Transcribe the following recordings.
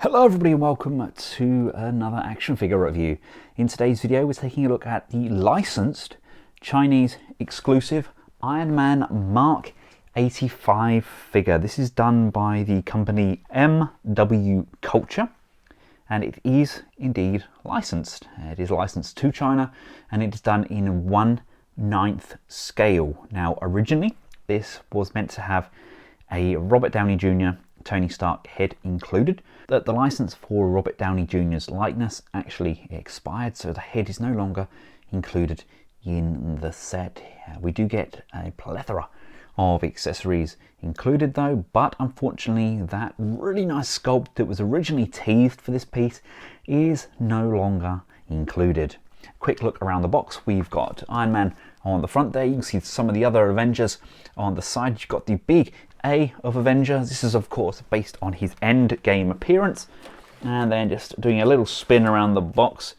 Hello everybody and welcome to another action figure review. In today's video we're taking a look at the licensed Chinese exclusive Iron Man Mark-85 figure. This is done by the company MW Culture and it is indeed licensed. It is licensed to China and it is done in 1/9 scale. Now originally this was meant to have a Robert Downey Jr. Tony Stark head included. The license for Robert Downey Jr.'s likeness actually expired, so the head is no longer included in the set. We do get a plethora of accessories included though, but unfortunately that really nice sculpt that was originally teased for this piece is no longer included. Quick look around the box. We've got Iron Man on the front there. You can see some of the other Avengers on the side. You've got the big A of Avengers. This is of course based on his Endgame appearance. And then just doing a little spin around the box,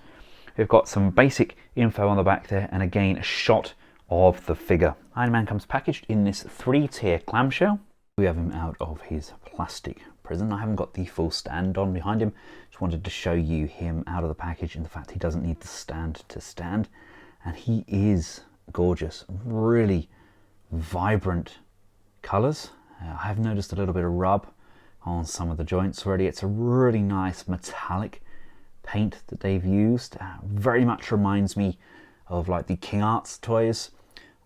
we've got some basic info on the back there, and again a shot of the figure. Iron Man comes packaged in this 3-tier clamshell. We have him out of his plastic prison. I haven't got the full stand on behind him. Just wanted to show you him out of the package and the fact he doesn't need the stand to stand. And he is gorgeous, really vibrant colours. I have noticed a little bit of rub on some of the joints already. It's a really nice metallic paint that they've used. Very much reminds me of like the King Arts toys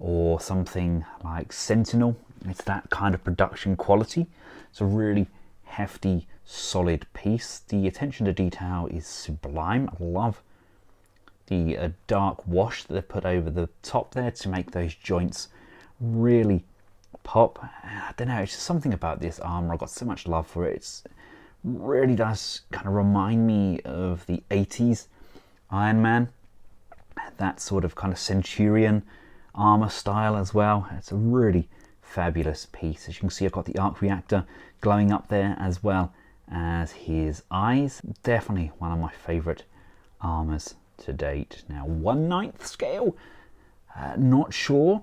or something like Sentinel. It's that kind of production quality. It's a really hefty, solid piece. The attention to detail is sublime. I love the dark wash that they've put over the top there to make those joints really pop. I don't know, it's just something about this armor. I've got so much love for it. It really does kind of remind me of the 80s Iron Man, that sort of kind of Centurion armor style as well. It's a really fabulous piece. As you can see, I've got the arc reactor glowing up there as well as his eyes. Definitely one of my favorite armors to date. Now 1/9 scale, not sure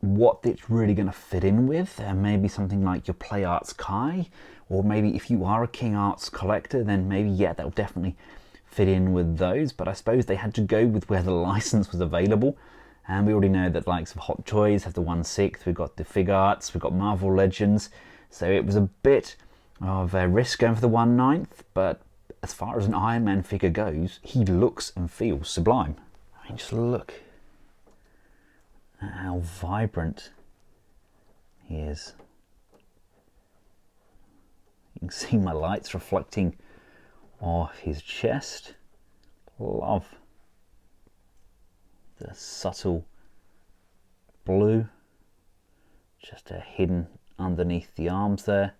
what it's really going to fit in with. Maybe something like your Play Arts Kai, or maybe if you are a King Arts collector, then maybe yeah, that'll definitely fit in with those. But I suppose they had to go with where the license was available, and we already know that the likes of Hot Toys have the 1/6. We've got the Fig Arts, we've got Marvel Legends, so it was a bit of a risk going for the 1/9, but as far as an Iron Man figure goes, he looks and feels sublime. I mean, just look at how vibrant he is. You can see my lights reflecting off his chest. Love the subtle blue just hidden underneath the arms there.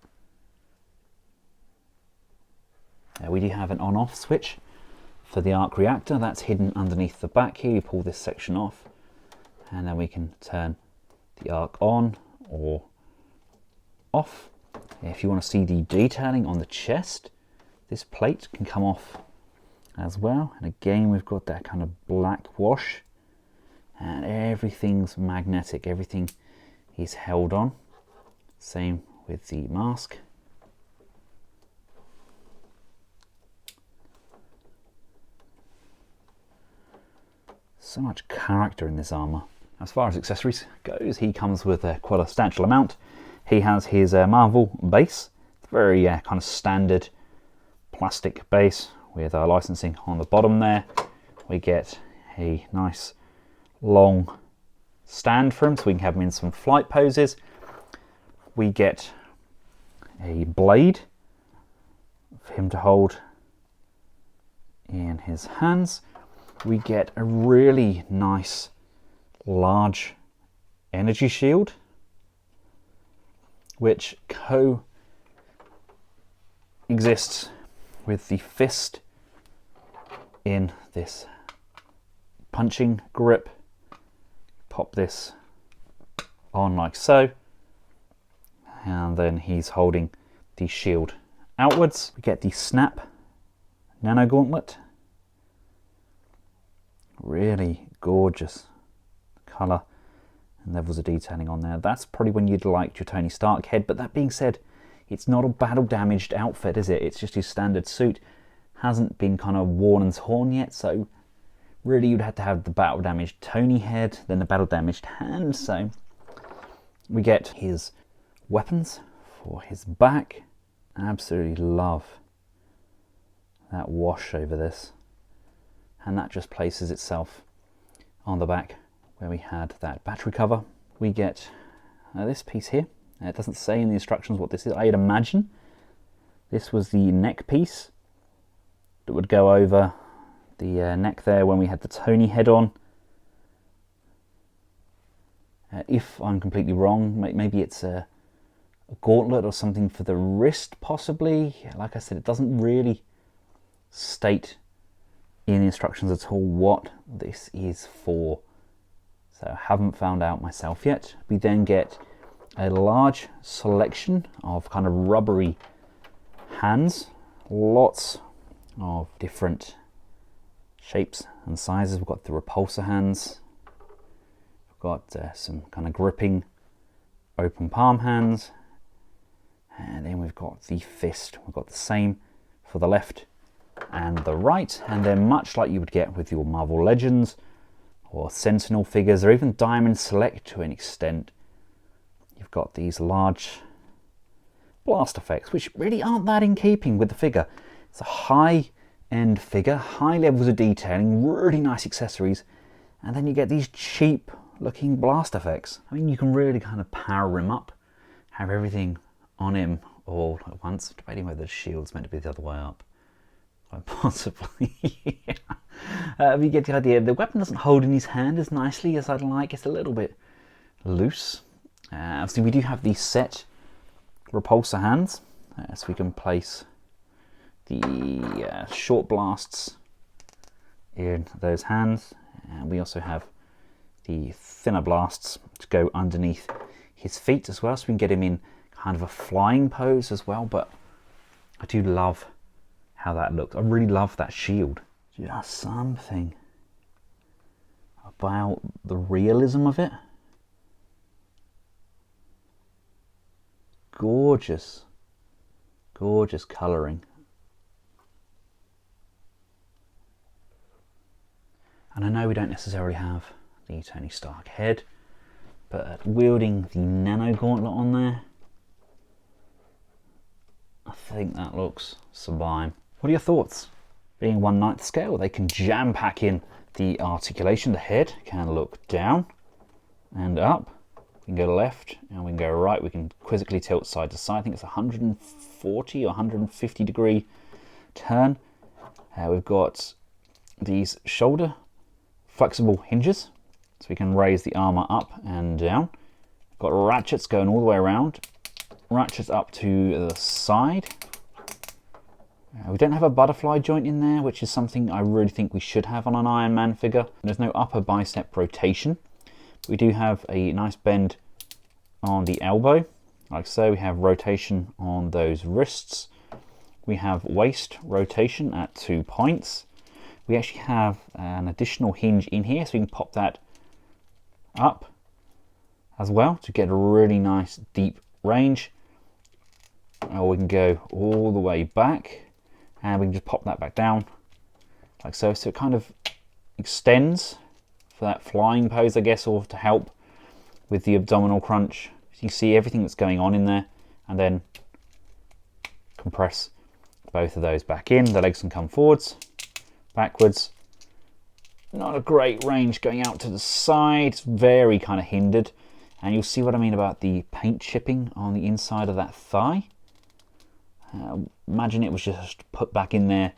We do have an on-off switch for the arc reactor. That's hidden underneath the back here. You pull this section off and then we can turn the arc on or off. If you want to see the detailing on the chest, this plate can come off as well. And again, we've got that kind of black wash and everything's magnetic. Everything is held on. Same with the mask. So much character in this armor. As far as accessories goes, he comes with quite a substantial amount. He has his Marvel base, very kind of standard plastic base with licensing on the bottom there. We get a nice long stand for him so we can have him in some flight poses. We get a blade for him to hold in his hands. We get a really nice large energy shield which coexists with the fist in this punching grip. Pop this on like so, and then he's holding the shield outwards. We get the snap nano gauntlet. Really gorgeous colour and levels of detailing on there. That's probably when you'd like your Tony Stark head, but that being said, It's not a battle damaged outfit, is it? It's just his standard suit. Hasn't been kind of worn and torn yet, so really you'd have to have the battle damaged Tony head, then the battle damaged hand. So we get his weapons for his back. Absolutely love that wash over this, and that just places itself on the back where we had that battery cover. We get this piece here. It doesn't say in the instructions what this is. I'd imagine this was the neck piece that would go over the neck there when we had the Tony head on. If I'm completely wrong, maybe it's a gauntlet or something for the wrist, possibly. Like I said, it doesn't really state in the instructions at all what this is for, so I haven't found out myself yet. We then get a large selection of kind of rubbery hands, lots of different shapes and sizes. We've got the repulsor hands, we've got some kind of gripping open palm hands, and then we've got the fist. We've got the same for the left and the right, and they're much like you would get with your Marvel Legends or Sentinel figures, or even Diamond Select to an extent. You've got these large blast effects, which really aren't that in keeping with the figure. It's a high-end figure, high levels of detailing, really nice accessories, and then you get these cheap-looking blast effects. I mean, you can really kind of power him up, have everything on him all at once, debating whether the shield's meant to be the other way up. Quite possibly. You get the idea. The weapon doesn't hold in his hand as nicely as I'd like. It's a little bit loose. So we do have these set repulsor hands, so we can place the short blasts in those hands, and we also have the thinner blasts to go underneath his feet as well, so we can get him in kind of a flying pose as well. But I do love how that looks. I really love that shield. Just something about the realism of it. Gorgeous, gorgeous colouring. And I know we don't necessarily have the Tony Stark head, but wielding the nano gauntlet on there, I think that looks sublime. What are your thoughts? Being 1/9 scale, they can jam pack in the articulation. The head can look down and up. We can go left and we can go right. We can quizzically tilt side to side. I think it's 140 or 150 degree turn. We've got these shoulder flexible hinges, so we can raise the armor up and down. We've got ratchets going all the way around. Ratchets up to the side. We don't have a butterfly joint in there, which is something I really think we should have on an Iron Man figure. There's no upper bicep rotation. We do have a nice bend on the elbow, like so. We have rotation on those wrists. We have waist rotation at 2 points. We actually have an additional hinge in here, so we can pop that up as well to get a really nice deep range. Or we can go all the way back, and we can just pop that back down like so. So it kind of extends for that flying pose, I guess, or to help with the abdominal crunch. So you see everything that's going on in there, and then compress both of those back in. The legs can come forwards, backwards. Not a great range going out to the side. It's very kind of hindered, and you'll see what I mean about the paint chipping on the inside of that thigh. Imagine it was just put back in there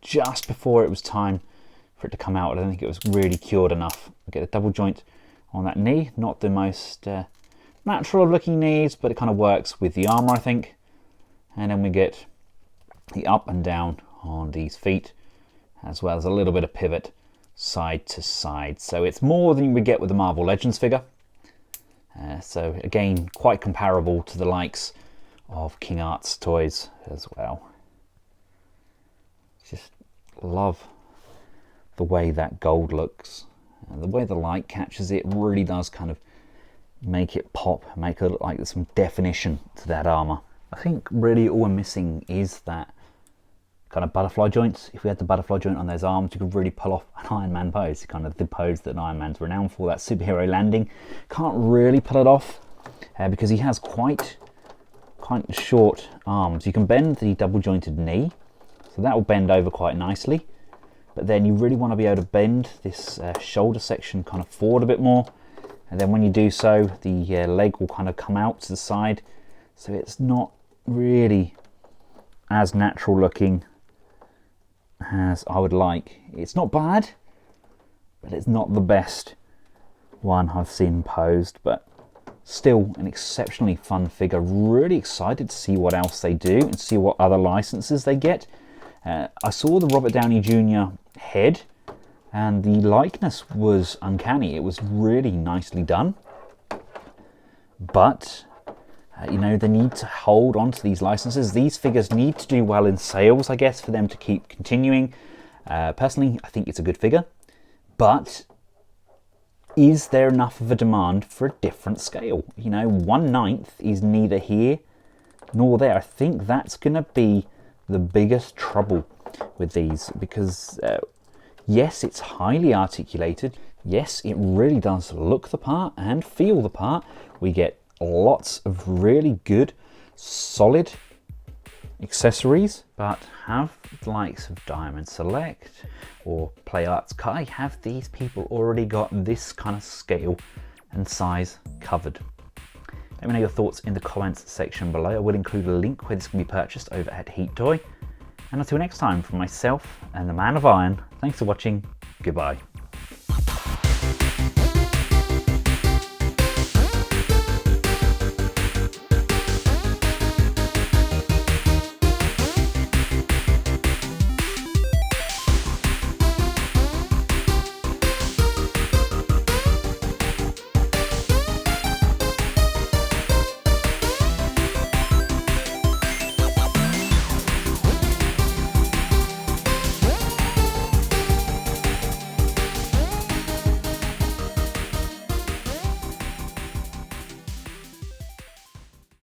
just before it was time for it to come out. I don't think it was really cured enough. We get a double joint on that knee. Not the most natural looking knees, but it kind of works with the armor, I think. And then we get the up and down on these feet, as well as a little bit of pivot side to side. So it's more than we get with the Marvel Legends figure. So again, quite comparable to the likes of King Art's toys as well. Just love the way that gold looks. The way the light catches it really does kind of make it pop, make it look like there's some definition to that armor. I think really all we're missing is that kind of butterfly joints. If we had the butterfly joint on those arms, you could really pull off an Iron Man pose, kind of the pose that Iron Man's renowned for, that superhero landing. Can't really pull it off because he has quite short arms. You can bend the double jointed knee, so that will bend over quite nicely, but then you really want to be able to bend this shoulder section kind of forward a bit more, and then when you do so, the leg will kind of come out to the side, so it's not really as natural looking as I would like. It's not bad, but it's not the best one I've seen posed, but still an exceptionally fun figure. Really excited to see what else they do and see what other licenses they get. I saw the Robert Downey Jr. head and the likeness was uncanny. It was really nicely done, but you know, they need to hold on to these licenses. These figures need to do well in sales, I guess, for them to keep continuing. Personally, I think it's a good figure, but is there enough of a demand for a different scale? You know, 1/9 is neither here nor there. I think that's going to be the biggest trouble with these, because yes, it's highly articulated. Yes, it really does look the part and feel the part. We get lots of really good, solid accessories, but have the likes of Diamond Select or Play Arts Kai, have these people already got this kind of scale and size covered? Let me know your thoughts in the comments section below. I will include a link where this can be purchased over at Heat Toy. And until next time, from myself and the Man of Iron, thanks for watching. Goodbye.